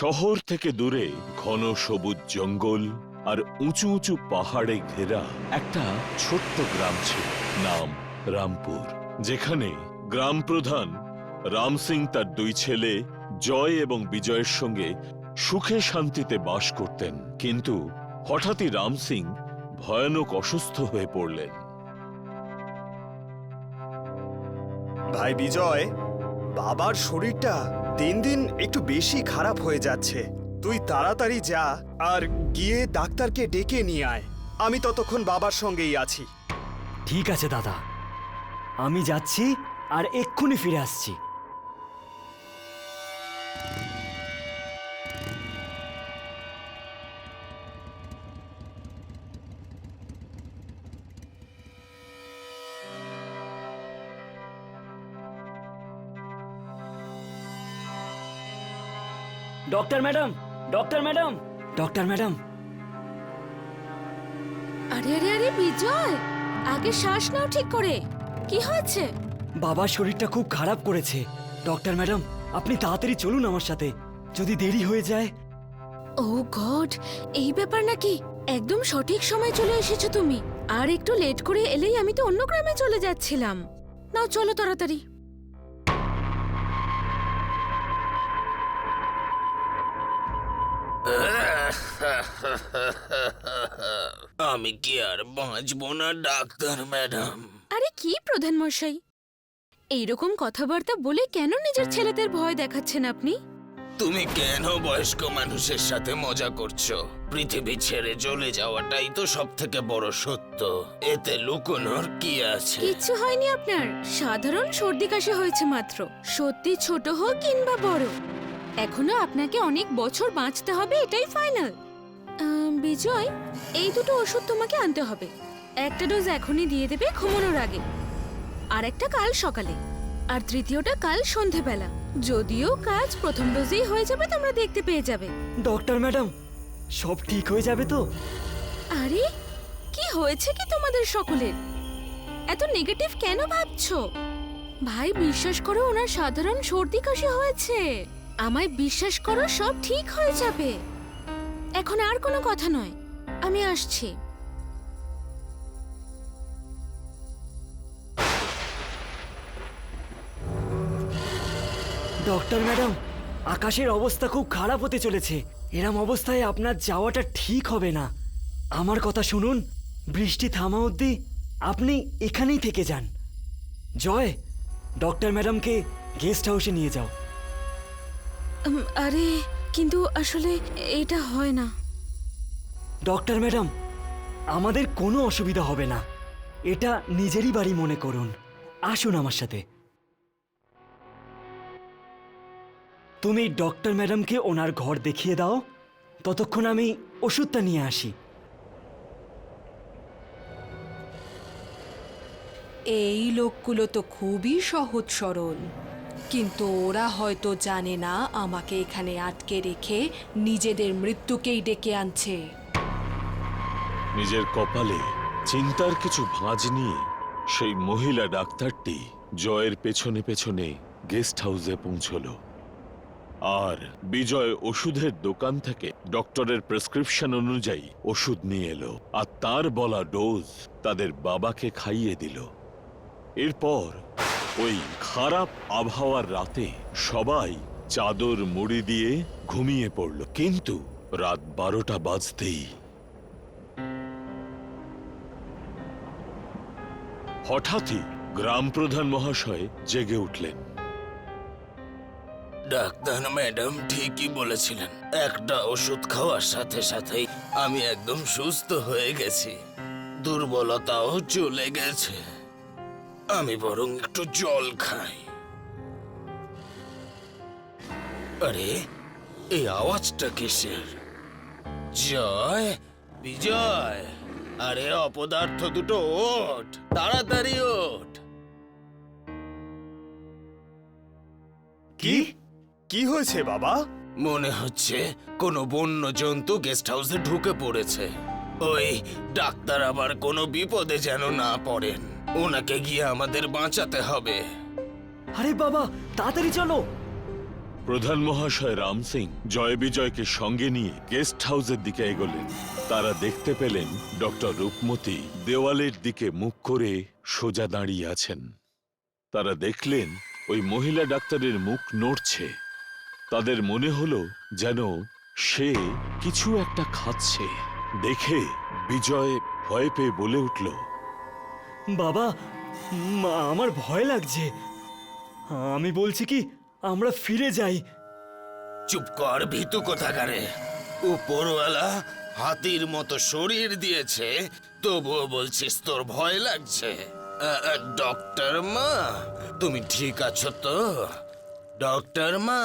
শহর থেকে দূরে ঘন সবুজ জঙ্গল আর উঁচু উঁচু পাহাড়ে ঘেরা একটা ছোট্ট গ্রাম ছিল, নাম রামপুর, যেখানে গ্রাম প্রধান রাম সিং তার দুই ছেলে জয় এবং বিজয়ের সঙ্গে সুখে শান্তিতে বাস করতেন। কিন্তু হঠাৎই রাম সিং ভয়ানক অসুস্থ হয়ে পড়লেন। ভাই বিজয়, বাবার শরীরটা দিন দিন একটু বেশি খারাপ হয়ে যাচ্ছে। তুই তাড়াতাড়ি যা আর গিয়ে ডাক্তারকে ডেকে নিয়ে আয়। আমি ততক্ষণ বাবার সঙ্গেই আছি। ঠিক আছে দাদা, আমি যাচ্ছি আর এক্ষুনি ফিরে আসছি। Doctor madam, doctor madam, doctor madam. আরে আরে আরে বিজয়, আগে শ্বাস নাও ঠিক করে। কি হয়েছে? বাবার শরীরটা খুব খারাপ করেছে। ডক্টর ম্যাডাম, আপনি তাড়াতাড়ি চলুন আমার সাথে, যদি দেরি হয়ে যায়। ও গড, এই ব্যাপার নাকি? একদম সঠিক সময় চলে এসেছো তুমি। আর একটু লেট করে এলেই আমি তো অন্য গ্রামে চলে যাচ্ছিলাম। নাও চলো তাড়াতাড়ি। আমি কি আর বাঁচবো না ডাক্তার ম্যাডাম? আরে কি প্রধান মশাই, এইরকম কথাবার্তা বলে কেন নিজের ছেলেদের ভয় দেখাচ্ছেন আপনি? তুমি কেন বয়স্ক মানুষের সাথে মজা করছো? পৃথিবী ছেড়ে চলে যাওয়াটাই তো সব থেকে বড় সত্য। এতে লুকোনোর কি আছে? কিচ্ছু হয়নি আপনার, সাধারণ সর্দি কাশি হয়েছে মাত্র। সত্যি ছোট হোক কিংবা বড়, এখনো আপনাকে অনেক বছর বাঁচতে হবে, এটাই ফাইনাল। বিজয়, এই দুটো ওষুধ তোমাকে আনতে হবে। একটা ডোজ এখনই দিয়ে দেবে ঘুমানোর আগে, আর একটা কাল সকালে, আর তৃতীয়টা কাল সন্ধেবেলা। যদিও কাজ প্রথম ডোজেই হয়ে যাবে, তোমরা দেখতে পেয়ে যাবে। ডক্টর ম্যাডাম, সব ঠিক হয়ে যাবে তো? আরে কি হয়েছে কি তোমাদের সকলের? এত নেগেটিভ কেন ভাবছো? ভাই বিশ্বাস করো, ওনার সাধারণ সর্দি কাশি হয়েছে। আমায় বিশ্বাস করো, সব ঠিক হয়ে যাবে। এখন আর কোনো কথা নয়, আমি আসছি। ডক্টর ম্যাডাম, আকাশের অবস্থা খুব খারাপ হতে চলেছে। এরম অবস্থায় আপনার যাওয়াটা ঠিক হবে না। আমার কথা শুনুন, বৃষ্টি থামা অবধি আপনি এখানেই থেকে যান। জয়, ডক্টর ম্যাডামকে গেস্ট হাউসে নিয়ে যাও। আরে কিন্তু আসলে এটা হয় না। ডক্টর ম্যাডাম, আমাদের কোনো অসুবিধা হবে না। এটা নিজেরই বাড়ি মনে করুন। আসুন আমার সাথে। তুমি ডক্টর ম্যাডামকে ওনার ঘর দেখিয়ে দাও, ততক্ষণ আমি ওষুধটা নিয়ে আসি। এই লোকগুলো তো খুবই সহজ সরল, কিন্তু ওরা হয়তো জানে না আমাকে এখানে আটকে রেখে নিজেদের মৃত্যুকেই ডেকে আনছে। নিজের কপালে চিন্তার কিছু ভাঁজ নিয়ে সেই মহিলা ডাক্তারটি জয়ের পেছনে পেছনে গেস্ট হাউসে পৌঁছল। আর বিজয় ওষুধের দোকান থেকে ডক্টরের প্রেসক্রিপশন অনুযায়ী ওষুধ নিয়ে এলো, আর তার বলা ডোজ তাদের বাবাকে খাইয়ে দিল। এরপর ওই খারাপ আবহাওয়ার রাতে সবাই চাদর মুড়ি দিয়ে ঘুমিয়ে পড়ল। কিন্তু রাত 12টা বাজতেই হঠাৎই গ্রাম প্রধান মহাশয় জেগে উঠলেন। ডাক্তার ম্যাডাম ঠিকই বলেছিলেন, একটা ওষুধ খাওয়ার সাথে সাথেই আমি একদম সুস্থ হয়ে গেছি, দুর্বলতাও চলে গেছে। আমি বরং একটু জল খাই। আরে এই আওয়াজটা কিসের? জয়, বিজয়, আরে অপদার্থ দুটো ওঠ, তাড়াতাড়ি ওঠ। কি কি হয়েছে বাবা? মনে হচ্ছে কোনো বন্য জন্তু গেস্ট হাউসে ঢুকে পড়েছে। ওই ডাক্তার আবার কোনো বিপদে যেন না পড়েন। ওনাকে গিয়ে আমাদের বাঁচাতে হবে। আরে বাবা, তাড়াতাড়ি চলো। প্রধান মহাশয় রাম সিং জয় বিজয়কে সঙ্গে নিয়ে গেস্ট হাউসের দিকে এগোলেন। তারা দেখতে পেলেন ডক্টর রূপমতি দেওয়ালের দিকে মুখ করে সোজা দাঁড়িয়ে আছেন। তারা দেখলেন ওই মহিলা ডাক্তারের মুখ নড়ছে। তাদের মনে হলো যেন সে কিছু একটা খাচ্ছে। দেখে বিজয় ভয় পেয়ে বলে উঠল, বাবা, আমার ভয় লাগছে। আমি বলছি কি আমরা ফিরে যাই। চুপ কর ভীতু কোথাকারে। উপরওয়ালা হাতির মতো শরীর দিয়েছে, তবুও বলছিস তোর ভয় লাগছে? ডক্টর মা, তুমি ঠিক আছো তো? ডক্টর মা,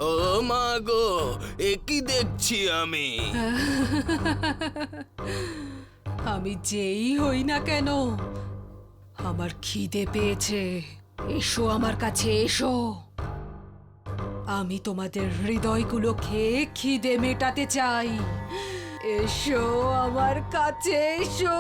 ও মা গো, এ কি দেখছি আমি? আমি যেই হই না কেন, আমার খিদে পেয়েছে। এসো আমার কাছে, এসো। আমি তোমাদের হৃদয়গুলো খেয়ে খিদে মেটাতে চাই। এসো আমার কাছে, এসো।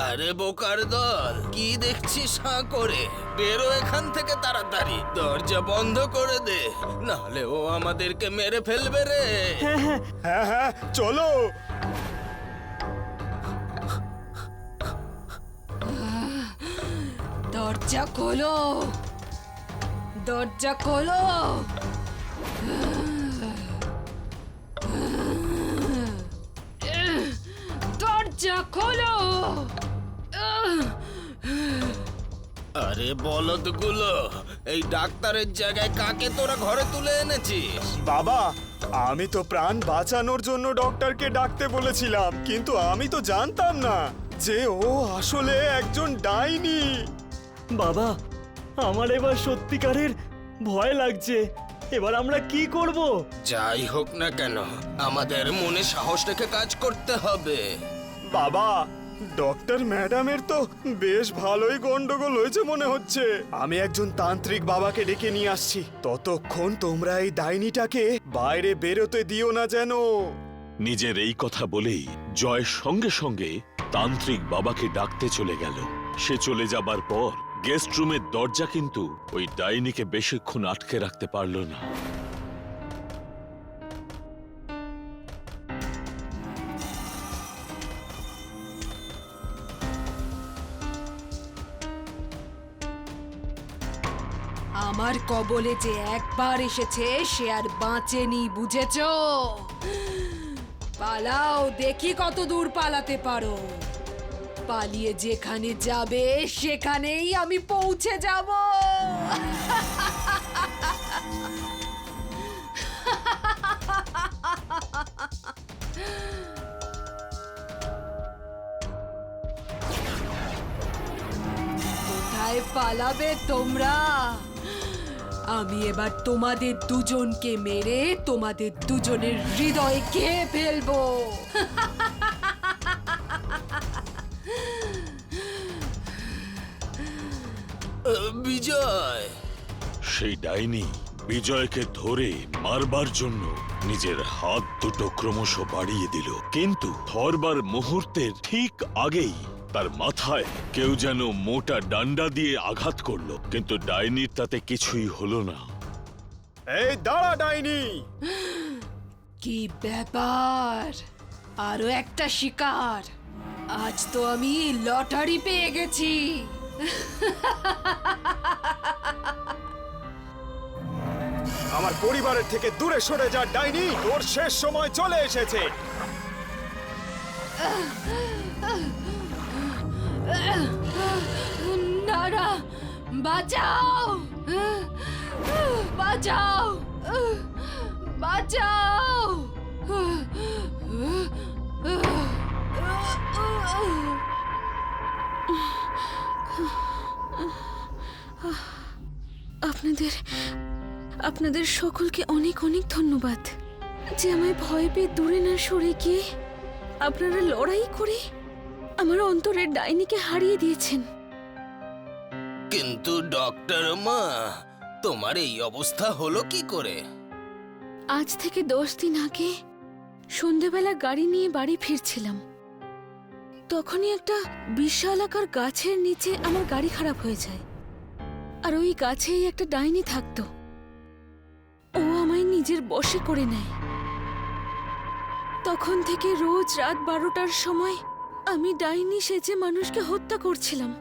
আরে বোকার দল, কি দেখছিস হাঁ করে? বেরো এখান থেকে তাড়াতাড়ি, দরজা বন্ধ করে দে, নাহলে ও আমাদেরকে মেরে ফেলবে রে। হ্যাঁ হ্যাঁ, চলো। দরজা খোলো, দরজা খোলো। দরজা খোলো। আরে বলদগুলো, এই ডাক্তারের জায়গায় কাকে তোরা ঘরে তুলে এনেছিস? বাবা, আমি তো প্রাণ বাঁচানোর জন্য ডক্টরকে ডাকতে বলেছিলাম, কিন্তু আমি তো জানতাম না যে ও আসলে একজন ডাইনি। বাবা, আমার এবার সত্যিকারের ভয় লাগছে। এবার আমরা কি করব? যাই হোক না কেন, আমাদের মনে সাহস রেখে কাজ করতে হবে। বাবা, ডক্টর ম্যাডামের তো বেশ ভালোই গন্ডগোল হয়েছে মনে হচ্ছে। আমি একজন তান্ত্রিক বাবাকে ডেকে নিয়ে আসছি। ততক্ষণ তোমরা এই ডাইনিটাকে বাইরে বেরোতে দিও না যেন। নিজের এই কথা বলেই জয় সঙ্গে সঙ্গে তান্ত্রিক বাবাকে ডাকতে চলে গেল। সে চলে যাবার পর গেস্ট রুমের দরজা কিন্তু ওই ডাইনিকে বেশিক্ষণ আটকে রাখতে পারল না। আমার কবলে যে একবার এসেছে সে আর বাঁচেনি, বুঝেছো? পালাও, দেখি কত দূর পালাতে পারো। পালিয়ে যেখানে যাবে সেখানেই আমি পৌঁছে যাব। কোথায় পালাবে তোমরা? আমি এবার তোমাদের দুজনকে মেরে তোমাদের দুজনের হৃদয় খেয়ে ফেলবো। বিজয়, সেই ডাইনি বিজয়কে ধরে মারবার জন্য নিজের হাত দুটো ক্রমশ বাড়িয়ে দিল, কিন্তু ধরবার মুহূর্তের ঠিক আগেই তার মাথায় কেউ যেন মোটা ডান্ডা দিয়ে আঘাত করলো, কিন্তু ডাইনির তাতে কিছুই হলো না। এই দাঁড়া ডাইনি! কি ব্যাপার? আরো একটা শিকার। আজ তো আমি লটারি পেয়ে গেছি। আমার পরিবারের থেকে দূরে সরে যা ডাইনি, তোর শেষ সময় চলে এসেছে। না না, বাঁচাও, বাঁচাও, বাঁচাও। আপনাদের সকলকে অনেক অনেক ধন্যবাদ যে আমায় ভয় পেয়ে দূরে না সরে গিয়ে আপনারা লড়াই করে আমার অন্তরের ডাইনিকে হারিয়ে দিয়েছেন। কিন্তু ডক্টর মা, তোমার এই অবস্থা হলো কি করে? আজ থেকে 10 দিন আগে সন্ধেবেলা গাড়ি নিয়ে বাড়ি ফিরছিলাম, তখনই একটা বিশালাকার গাছের নিচে আমার গাড়ি খারাপ হয়ে যায়। আর ওই গাছেই একটা ডাইনি থাকতো। ও আমায় নিজের বশে করে নেয়। তখন থেকে রোজ রাত 12টার সময় আমি ডাইনি সেজে মানুষকে হত্যা করছিলাম।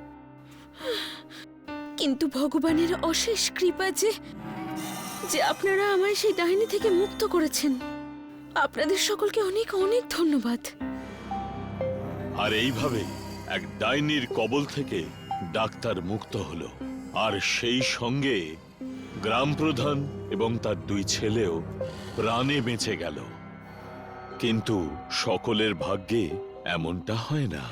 কিন্তু ভগবানের অশেষ কৃপা যে আপনারা আমায় সেই ডাইনি থেকে মুক্ত করেছেন। আপনাদের সকলকে অনেক অনেক ধন্যবাদ। আর এইভাবে এক ডাইনির কবল থেকে ডাক্তার মুক্ত হলো, আর সেই সঙ্গে গ্রাম প্রধান এবং তার 2 ছেলেও প্রাণে বেঁচে গেল। কিন্তু সকলের ভাগ্যে এমনটা হয় না।